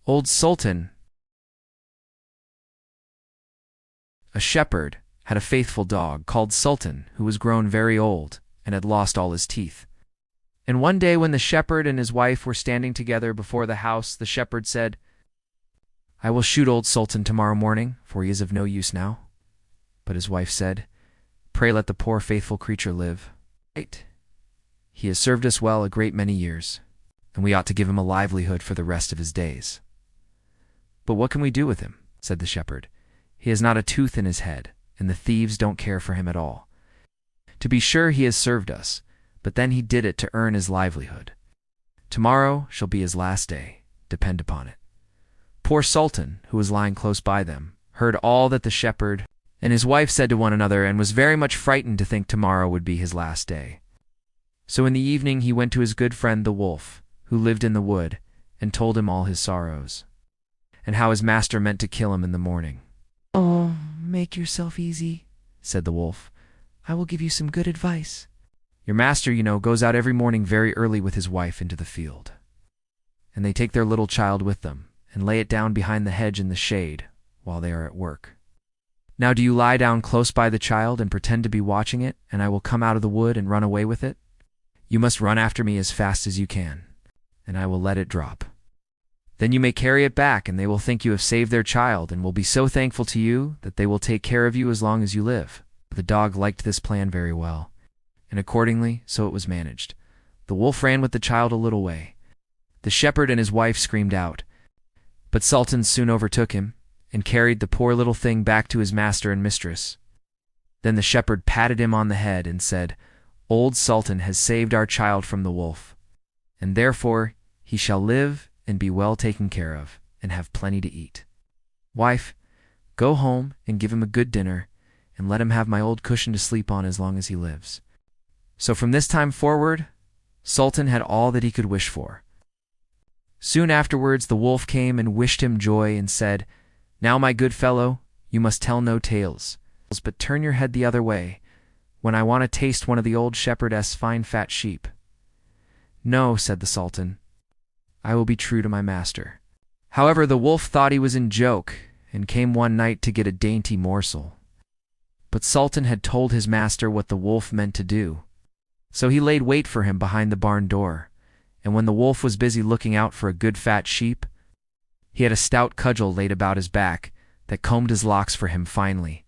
Old Sultan, a shepherd, had a faithful dog called Sultan who was grown very old and had lost all his teeth. And one day when the shepherd and his wife were standing together before the house, the shepherd said, "I will shoot old Sultan tomorrow morning, for he is of no use now." But his wife said, "Pray let the poor faithful creature live. He has served us well a great many years, and we ought to give him a livelihood for the rest of his days." "But what can we do with him?" said the shepherd. "He has not a tooth in his head, and the thieves don't care for him at all. To be sure he has served us, but then he did it to earn his livelihood. Tomorrow shall be his last day, depend upon it." Poor Sultan, who was lying close by them, heard all that the shepherd and his wife said to one another, and was very much frightened to think tomorrow would be his last day. So in the evening he went to his good friend the wolf, who lived in the wood, and told him all his sorrows, and how his master meant to kill him in the morning. "Oh, make yourself easy," said the wolf. "I will give you some good advice. Your master, you know, goes out every morning very early with his wife into the field, and they take their little child with them, and lay it down behind the hedge in the shade while they are at work. Now do you lie down close by the child and pretend to be watching it, and I will come out of the wood and run away with it. You must run after me as fast as you can, and I will let it drop. Then you may carry it back, and they will think you have saved their child, and will be so thankful to you that they will take care of you as long as you live." The dog liked this plan very well, and accordingly so it was managed. The wolf ran with the child a little way. The shepherd and his wife screamed out, but Sultan soon overtook him, and carried the poor little thing back to his master and mistress. Then the shepherd patted him on the head and said, "Old Sultan has saved our child from the wolf, and therefore he shall live and be well taken care of, and have plenty to eat. Wife, go home and give him a good dinner, and let him have my old cushion to sleep on as long as he lives." So from this time forward, Sultan had all that he could wish for. Soon afterwards the wolf came and wished him joy, and said, "Now, my good fellow, you must tell no tales, but turn your head the other way, when I want to taste one of the old shepherdess' fine fat sheep." "No," said the Sultan, "I will be true to my master." However, the wolf thought he was in joke, and came one night to get a dainty morsel. But Sultan had told his master what the wolf meant to do, so he laid wait for him behind the barn door, and when the wolf was busy looking out for a good fat sheep, he had a stout cudgel laid about his back that combed his locks for him finely.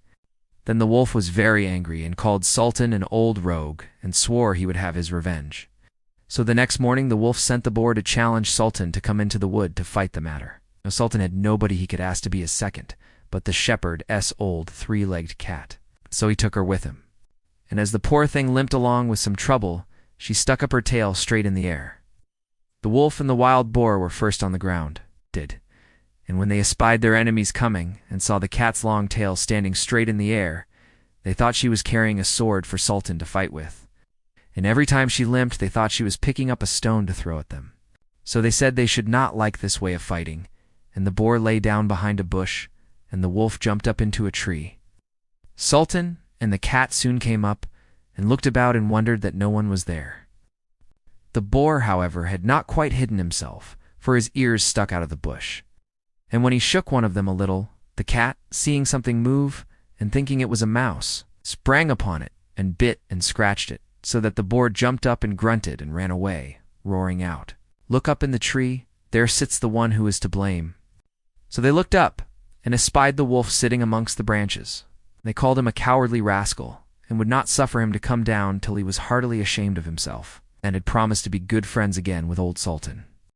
Then the wolf was very angry, and called Sultan an old rogue, and swore he would have his revenge. So the next morning the wolf sent the boar to challenge Sultan to come into the wood to fight the matter. Now Sultan had nobody he could ask to be his second, but the shepherd's old three-legged cat. So he took her with him. And as the poor thing limped along with some trouble, she stuck up her tail straight in the air. The wolf and the wild boar were first on the ground, and when they espied their enemies coming, and saw the cat's long tail standing straight in the air, they thought she was carrying a sword for Sultan to fight with. And every time she limped, they thought she was picking up a stone to throw at them. So they said they should not like this way of fighting, and the boar lay down behind a bush, and the wolf jumped up into a tree. Sultan and the cat soon came up, and looked about and wondered that no one was there. The boar, however, had not quite hidden himself, for his ears stuck out of the bush. And when he shook one of them a little, the cat, seeing something move, and thinking it was a mouse, sprang upon it, and bit and scratched it, so that the boar jumped up and grunted and ran away, roaring out, "Look up in the tree, there sits the one who is to blame." So they looked up, and espied the wolf sitting amongst the branches. They called him a cowardly rascal, and would not suffer him to come down till he was heartily ashamed of himself, and had promised to be good friends again with old Sultan.